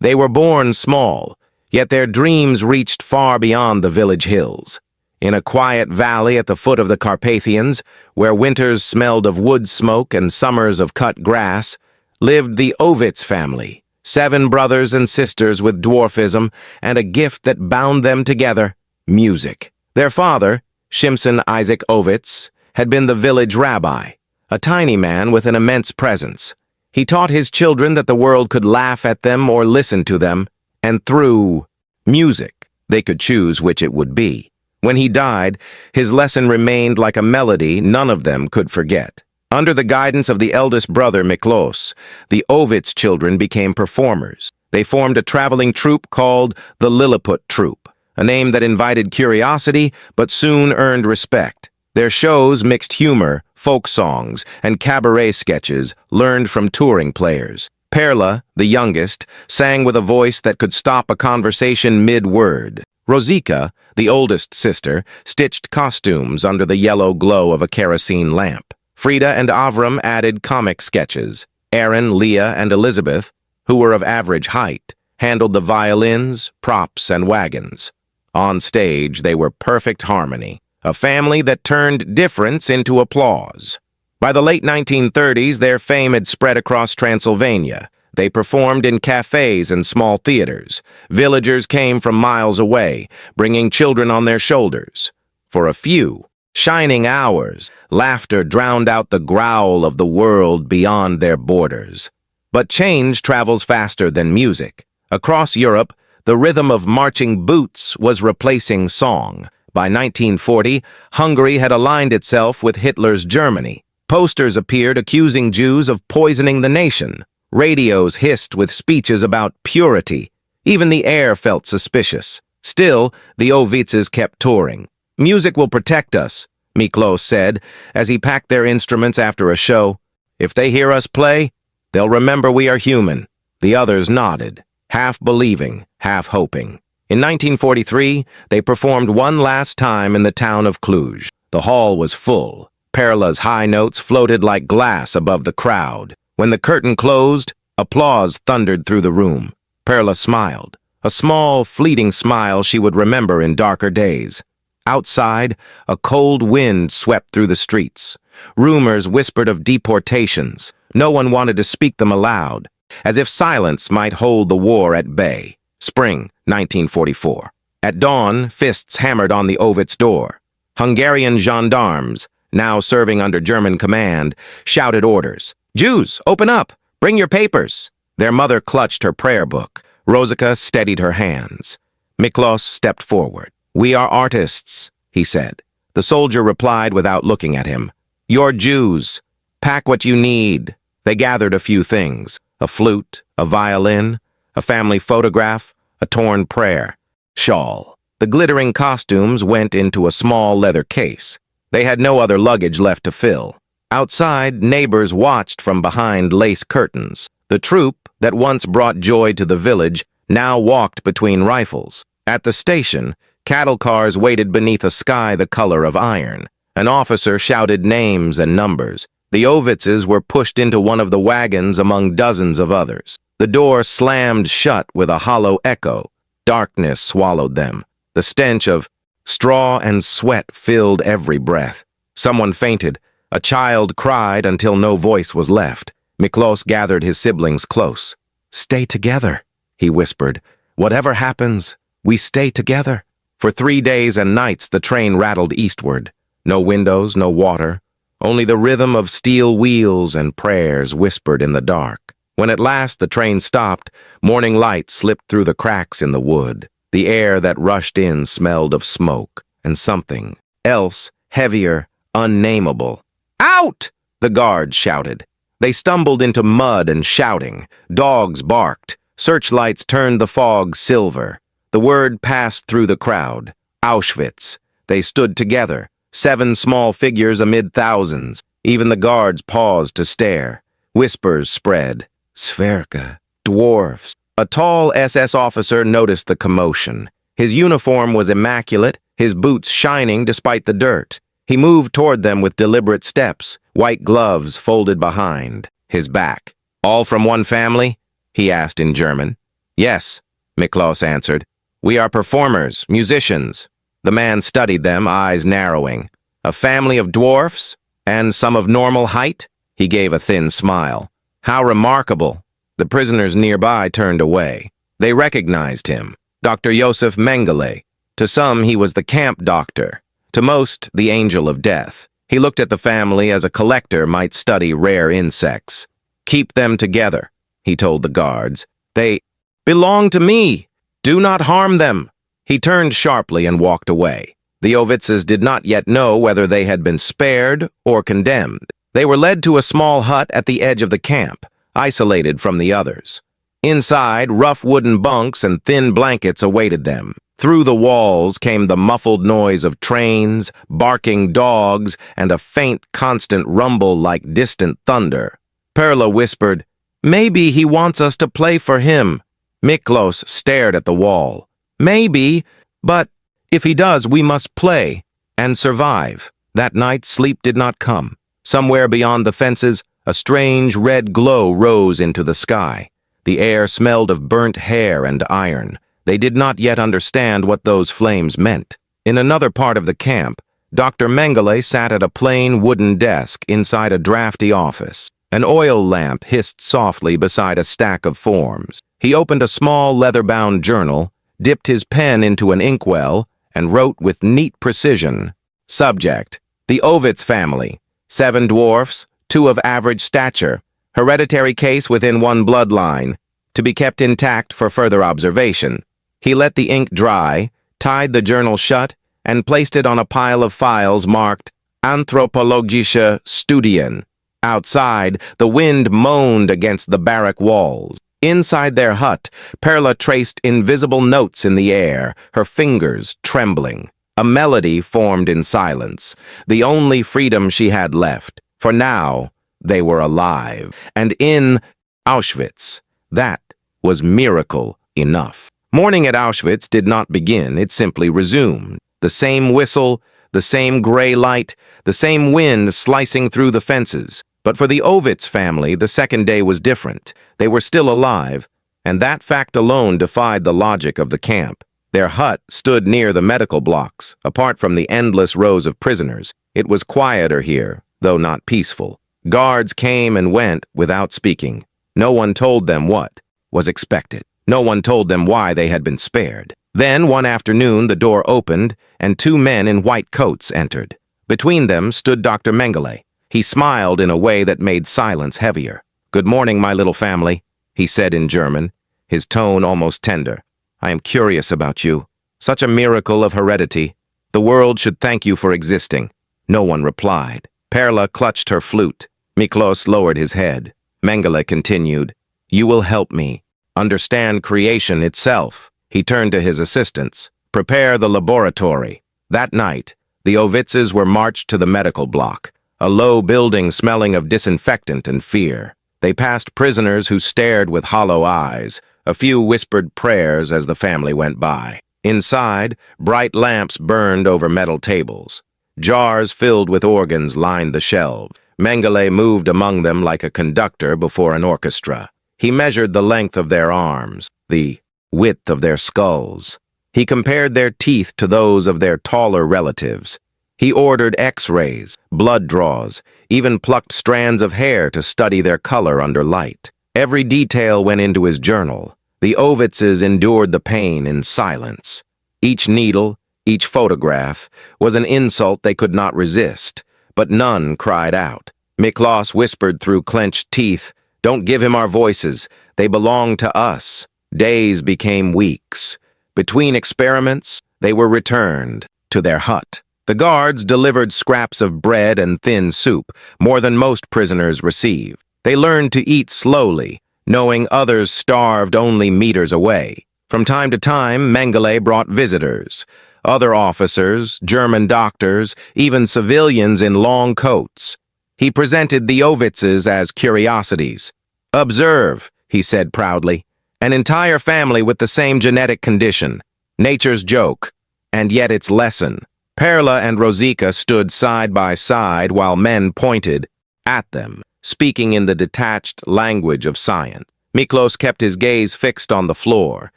They were born small, yet their dreams reached far beyond the village hills. In a quiet valley at the foot of the Carpathians, where winters smelled of wood smoke and summers of cut grass, lived the Ovitz family, 7 brothers and sisters with dwarfism and a gift that bound them together, music. Their father, Shimson Isaac Ovitz, had been the village rabbi, a tiny man with an immense presence. He taught his children that the world could laugh at them or listen to them, and through music, they could choose which it would be. When he died, his lesson remained like a melody none of them could forget. Under the guidance of the eldest brother, Miklos, the Ovitz children became performers. They formed a traveling troupe called the Lilliput Troupe, a name that invited curiosity but soon earned respect. Their shows mixed humor, folk songs, and cabaret sketches learned from touring players. Perla, the youngest, sang with a voice that could stop a conversation mid-word. Rosika, the oldest sister, stitched costumes under the yellow glow of a kerosene lamp. Frida and Avram added comic sketches. Aaron, Leah, and Elizabeth, who were of average height, handled the violins, props, and wagons. On stage, they were perfect harmony, a family that turned difference into applause. By the late 1930s, their fame had spread across Transylvania. They performed in cafes and small theaters. Villagers came from miles away, bringing children on their shoulders. For a few shining hours, laughter drowned out the growl of the world beyond their borders. But change travels faster than music. Across Europe, the rhythm of marching boots was replacing song. By 1940, Hungary had aligned itself with Hitler's Germany. Posters appeared accusing Jews of poisoning the nation. Radios hissed with speeches about purity. Even the air felt suspicious. Still, the Ovitzes kept touring. "Music will protect us," Miklos said, as he packed their instruments after a show. "If they hear us play, they'll remember we are human." The others nodded, half believing, half hoping. In 1943, they performed one last time in the town of Cluj. The hall was full. Perla's high notes floated like glass above the crowd. When the curtain closed, applause thundered through the room. Perla smiled, a small, fleeting smile she would remember in darker days. Outside, a cold wind swept through the streets. Rumors whispered of deportations. No one wanted to speak them aloud, as if silence might hold the war at bay. Spring, 1944. At dawn, fists hammered on the Ovitz door. Hungarian gendarmes, now serving under German command, shouted orders. "Jews, open up! Bring your papers!" Their mother clutched her prayer book. Rosika steadied her hands. Miklos stepped forward. "We are artists," he said. The soldier replied without looking at him. "You're Jews. Pack what you need." They gathered a few things: a flute, a violin, a family photograph, a torn prayer shawl. The glittering costumes went into a small leather case. They had no other luggage left to fill. Outside, neighbors watched from behind lace curtains. The troupe that once brought joy to the village now walked between rifles. At the station, cattle cars waited beneath a sky the color of iron. An officer shouted names and numbers. The Ovitzes were pushed into one of the wagons among dozens of others. The door slammed shut with a hollow echo. Darkness swallowed them. The stench of straw and sweat filled every breath. Someone fainted. A child cried until no voice was left. Miklos gathered his siblings close. "Stay together," he whispered. "Whatever happens, we stay together." For 3 days and nights the train rattled eastward. No windows, no water. Only the rhythm of steel wheels and prayers whispered in the dark. When at last the train stopped, morning light slipped through the cracks in the wood. The air that rushed in smelled of smoke and something else, heavier, unnameable. "Out!" the guards shouted. They stumbled into mud and shouting. Dogs barked. Searchlights turned the fog silver. The word passed through the crowd. Auschwitz. They stood together, 7 small figures amid thousands. Even the guards paused to stare. Whispers spread. Sverka. Dwarfs. A tall SS officer noticed the commotion. His uniform was immaculate, his boots shining despite the dirt. He moved toward them with deliberate steps, white gloves folded behind his back. "All from one family?" he asked in German. Yes, Miklos answered. We are performers, musicians. The man studied them, eyes narrowing. A family of dwarfs? And some of normal height? He gave a thin smile. How remarkable. The prisoners nearby turned away. They recognized him, Dr. Josef Mengele. To some, he was the camp doctor. To most, the angel of death. He looked at the family as a collector might study rare insects. Keep them together, he told the guards. They belong to me. Do not harm them. He turned sharply and walked away. The Ovitzes did not yet know whether they had been spared or condemned. They were led to a small hut at the edge of the camp, isolated from the others. Inside, rough wooden bunks and thin blankets awaited them. Through the walls came the muffled noise of trains, barking dogs, and a faint, constant rumble like distant thunder. Perla whispered, "Maybe he wants us to play for him." Miklos stared at the wall. "Maybe, but if he does, we must play and survive." That night, sleep did not come. Somewhere beyond the fences, a strange red glow rose into the sky. The air smelled of burnt hair and iron. They did not yet understand what those flames meant. In another part of the camp, Dr. Mengele sat at a plain wooden desk inside a drafty office. An oil lamp hissed softly beside a stack of forms. He opened a small leather-bound journal, dipped his pen into an inkwell, and wrote with neat precision. Subject: the Ovitz family. 7 dwarfs, 2 of average stature. Hereditary case within one bloodline. To be kept intact for further observation. He let the ink dry, tied the journal shut, and placed it on a pile of files marked Anthropologische Studien. Outside, the wind moaned against the barrack walls. Inside their hut, Perla traced invisible notes in the air, her fingers trembling. A melody formed in silence, the only freedom she had left. For now, they were alive, and in Auschwitz. That was miracle enough. Mourning at Auschwitz did not begin, it simply resumed. The same whistle, the same gray light, the same wind slicing through the fences. But for the Ovitz family, the second day was different. They were still alive, and that fact alone defied the logic of the camp. Their hut stood near the medical blocks, apart from the endless rows of prisoners. It was quieter here, though not peaceful. Guards came and went without speaking. No one told them what was expected. No one told them why they had been spared. Then, one afternoon, the door opened, and 2 men in white coats entered. Between them stood Dr. Mengele. He smiled in a way that made silence heavier. "Good morning, my little family," he said in German, his tone almost tender. "I am curious about you. Such a miracle of heredity. The world should thank you for existing." No one replied. Perla clutched her flute. Miklos lowered his head. Mengele continued, "You will help me understand creation itself." He turned to his assistants. "Prepare the laboratory." That night, the Ovitzes were marched to the medical block, a low building smelling of disinfectant and fear. They passed prisoners who stared with hollow eyes. A few whispered prayers as the family went by. Inside, bright lamps burned over metal tables. Jars filled with organs lined the shelves. Mengele moved among them like a conductor before an orchestra. He measured the length of their arms, the width of their skulls. He compared their teeth to those of their taller relatives. He ordered X-rays, blood draws, even plucked strands of hair to study their color under light. Every detail went into his journal. The Ovitzes endured the pain in silence. Each needle, each photograph, was an insult they could not resist, but none cried out. Miklos whispered through clenched teeth, "Don't give him our voices. They belong to us." Days became weeks. Between experiments, they were returned to their hut. The guards delivered scraps of bread and thin soup, more than most prisoners receive. They learned to eat slowly, knowing others starved only meters away. From time to time, Mengele brought visitors. Other officers, German doctors, even civilians in long coats. He presented the Ovitzes as curiosities. "Observe," he said proudly, "an entire family with the same genetic condition. Nature's joke, and yet its lesson." Perla and Rosika stood side by side while men pointed at them, speaking in the detached language of science. Miklos kept his gaze fixed on the floor,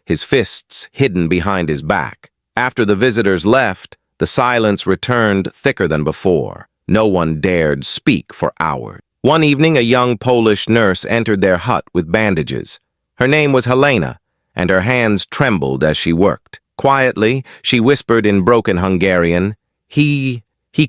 his fists hidden behind his back. After the visitors left, the silence returned thicker than before. No one dared speak for hours. One evening, a young Polish nurse entered their hut with bandages. Her name was Helena, and her hands trembled as she worked. Quietly, she whispered in broken Hungarian, He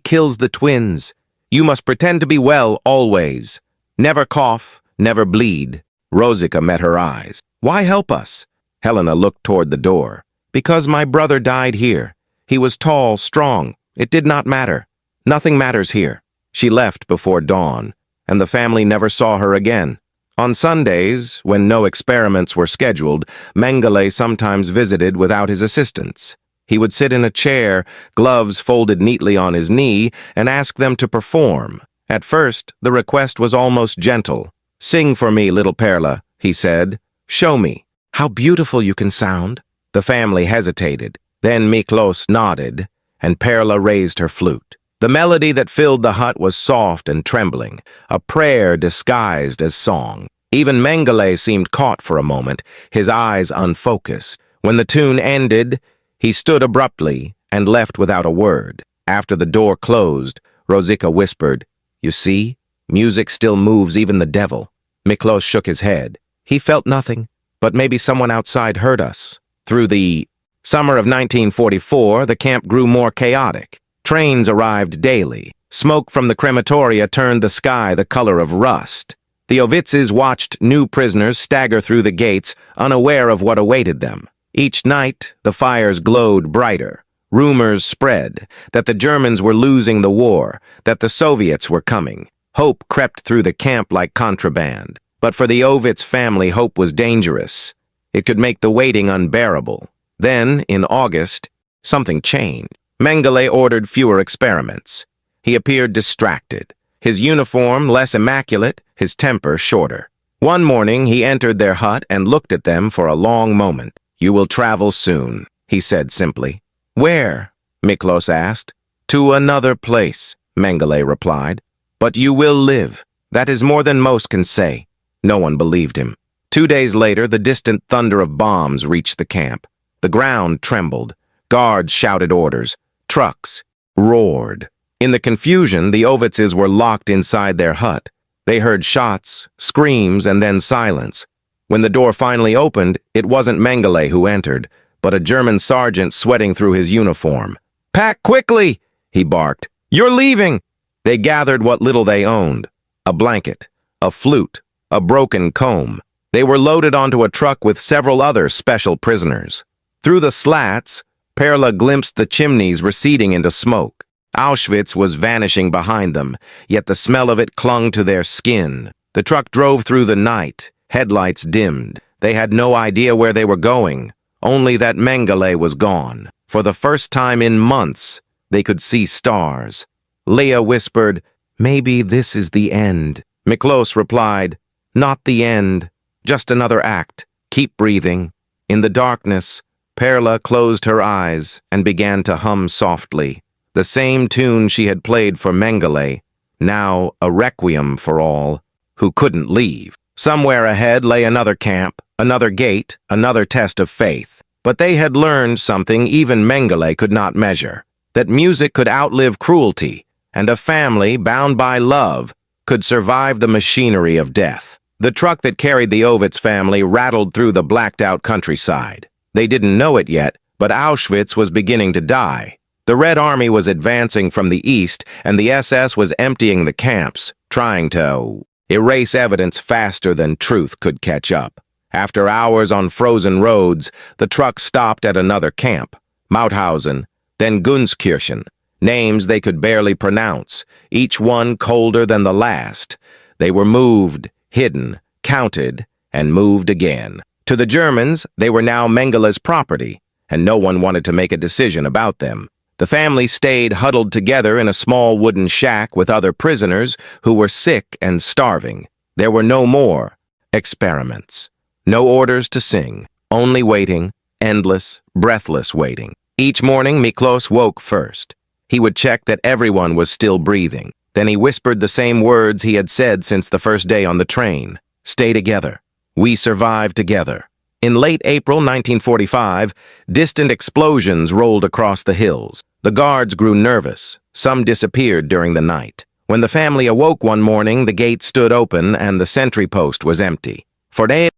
kills the twins. You must pretend to be well always. Never cough, never bleed. Rosika met her eyes. Why help us? Helena looked toward the door. Because my brother died here. He was tall, strong. It did not matter. Nothing matters here. She left before dawn, and the family never saw her again. On Sundays, when no experiments were scheduled, Mengele sometimes visited without his assistants. He would sit in a chair, gloves folded neatly on his knee, and ask them to perform. At first, the request was almost gentle. Sing for me, little Perla, he said. Show me how beautiful you can sound. The family hesitated. Then Miklos nodded, and Perla raised her flute. The melody that filled the hut was soft and trembling, a prayer disguised as song. Even Mengele seemed caught for a moment, his eyes unfocused. When the tune ended, he stood abruptly and left without a word. After the door closed, Rosika whispered, You see, music still moves even the devil. Miklos shook his head. He felt nothing, but maybe someone outside heard us. Through the summer of 1944, the camp grew more chaotic. Trains arrived daily. Smoke from the crematoria turned the sky the color of rust. The Ovitzes watched new prisoners stagger through the gates, unaware of what awaited them. Each night, the fires glowed brighter. Rumors spread that the Germans were losing the war, that the Soviets were coming. Hope crept through the camp like contraband. But for the Ovitz family, hope was dangerous. It could make the waiting unbearable. Then, in August, something changed. Mengele ordered fewer experiments. He appeared distracted, his uniform less immaculate, his temper shorter. One morning, he entered their hut and looked at them for a long moment. You will travel soon, he said simply. Where? Miklos asked. To another place, Mengele replied. But you will live. That is more than most can say. No one believed him. 2 days later, the distant thunder of bombs reached the camp. The ground trembled. Guards shouted orders. Trucks roared. In the confusion, the Ovitzes were locked inside their hut. They heard shots, screams, and then silence. When the door finally opened, it wasn't Mengele who entered, but a German sergeant sweating through his uniform. Pack quickly, he barked. You're leaving. They gathered what little they owned. A blanket, a flute, a broken comb. They were loaded onto a truck with several other special prisoners. Through the slats, Perla glimpsed the chimneys receding into smoke. Auschwitz was vanishing behind them, yet the smell of it clung to their skin. The truck drove through the night, headlights dimmed. They had no idea where they were going, only that Mengele was gone. For the first time in months, they could see stars. Leah whispered, Maybe this is the end. Miklos replied, Not the end, just another act. Keep breathing. In the darkness, Perla closed her eyes and began to hum softly. The same tune she had played for Mengele, now a requiem for all who couldn't leave. Somewhere ahead lay another camp, another gate, another test of faith. But they had learned something even Mengele could not measure, that music could outlive cruelty, and a family bound by love could survive the machinery of death. The truck that carried the Ovitz family rattled through the blacked-out countryside. They didn't know it yet, but Auschwitz was beginning to die. The Red Army was advancing from the east, and the SS was emptying the camps, trying to erase evidence faster than truth could catch up. After hours on frozen roads, the truck stopped at another camp, Mauthausen, then Gunskirchen, names they could barely pronounce, each one colder than the last. They were moved, hidden, counted, and moved again. To the Germans, they were now Mengele's property, and no one wanted to make a decision about them. The family stayed huddled together in a small wooden shack with other prisoners who were sick and starving. There were no more experiments, no orders to sing, only waiting, endless, breathless waiting. Each morning, Miklos woke first. He would check that everyone was still breathing. Then he whispered the same words he had said since the first day on the train. Stay together. We survived together. In late April 1945, distant explosions rolled across the hills. The guards grew nervous. Some disappeared during the night. When the family awoke one morning, the gate stood open and the sentry post was empty. For a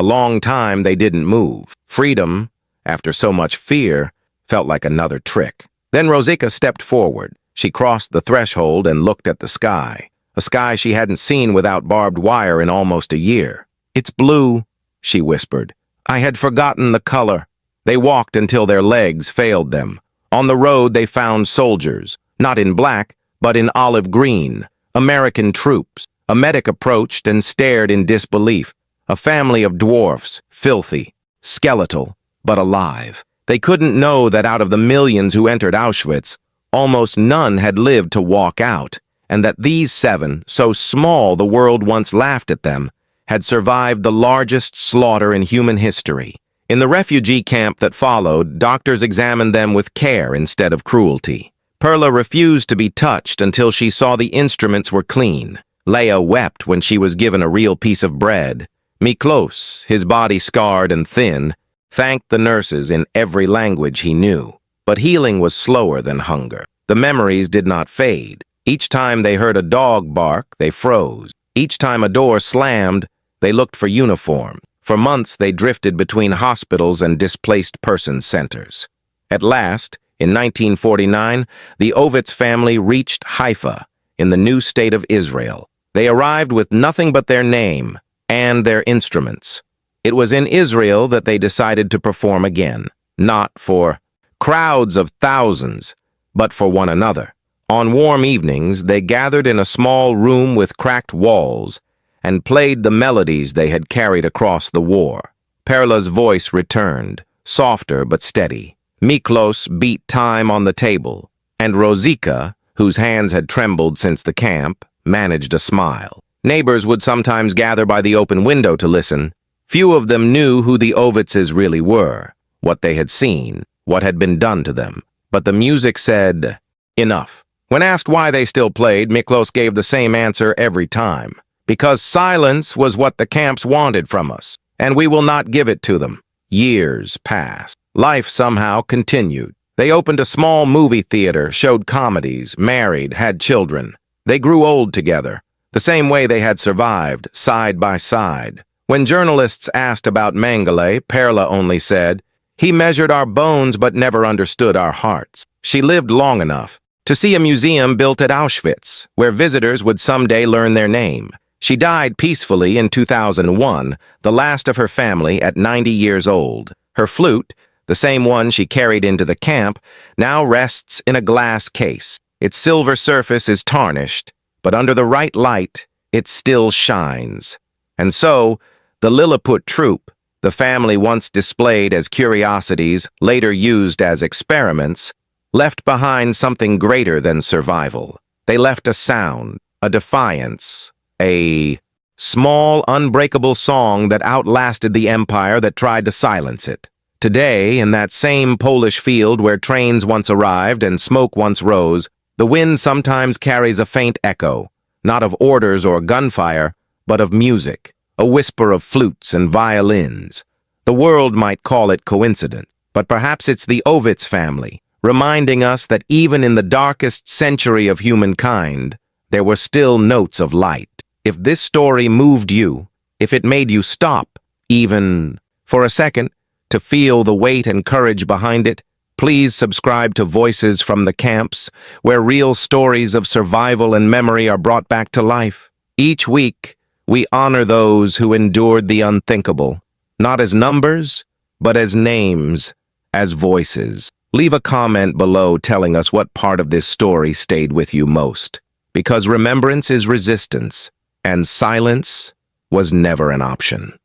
long time, they didn't move. Freedom, after so much fear, felt like another trick. Then Rosika stepped forward. She crossed the threshold and looked at the sky, a sky she hadn't seen without barbed wire in almost a year. "It's blue," she whispered. "I had forgotten the color." They walked until their legs failed them. On the road, they found soldiers, not in black, but in olive green, American troops. A medic approached and stared in disbelief. A family of dwarfs, filthy, skeletal, but alive. They couldn't know that out of the millions who entered Auschwitz, almost none had lived to walk out, and that these 7, so small the world once laughed at them, had survived the largest slaughter in human history. In the refugee camp that followed, doctors examined them with care instead of cruelty. Perla refused to be touched until she saw the instruments were clean. Leah wept when she was given a real piece of bread. Miklos, his body scarred and thin, thanked the nurses in every language he knew. But healing was slower than hunger. The memories did not fade. Each time they heard a dog bark, they froze. Each time a door slammed, they looked for uniform. For months, they drifted between hospitals and displaced person centers. At last, in 1949, the Ovitz family reached Haifa, in the new state of Israel. They arrived with nothing but their name and their instruments. It was in Israel that they decided to perform again, not for crowds of thousands, but for one another. On warm evenings, they gathered in a small room with cracked walls and played the melodies they had carried across the war. Perla's voice returned, softer but steady. Miklos beat time on the table, and Rosika, whose hands had trembled since the camp, managed a smile. Neighbors would sometimes gather by the open window to listen. Few of them knew who the Ovitzes really were, what they had seen, what had been done to them. But the music said, enough. When asked why they still played, Miklos gave the same answer every time. Because silence was what the camps wanted from us, and we will not give it to them. Years passed. Life somehow continued. They opened a small movie theater, showed comedies, married, had children. They grew old together, the same way they had survived, side by side. When journalists asked about Mengele, Perla only said, "He measured our bones but never understood our hearts." She lived long enough to see a museum built at Auschwitz, where visitors would someday learn their name. She died peacefully in 2001, the last of her family at 90 years old. Her flute, the same one she carried into the camp, now rests in a glass case. Its silver surface is tarnished, but under the right light, it still shines. And so, the Lilliput Troupe, the family once displayed as curiosities, later used as experiments, left behind something greater than survival. They left a sound, a defiance, a small, unbreakable song that outlasted the empire that tried to silence it. Today, in that same Polish field where trains once arrived and smoke once rose, the wind sometimes carries a faint echo, not of orders or gunfire, but of music, a whisper of flutes and violins. The world might call it coincidence, but perhaps it's the Ovitz family, reminding us that even in the darkest century of humankind, there were still notes of light. If this story moved you, if it made you stop, even for a second, to feel the weight and courage behind it, please subscribe to Voices from the Camps, where real stories of survival and memory are brought back to life. Each week, we honor those who endured the unthinkable, not as numbers, but as names, as voices. Leave a comment below telling us what part of this story stayed with you most, because remembrance is resistance, and silence was never an option.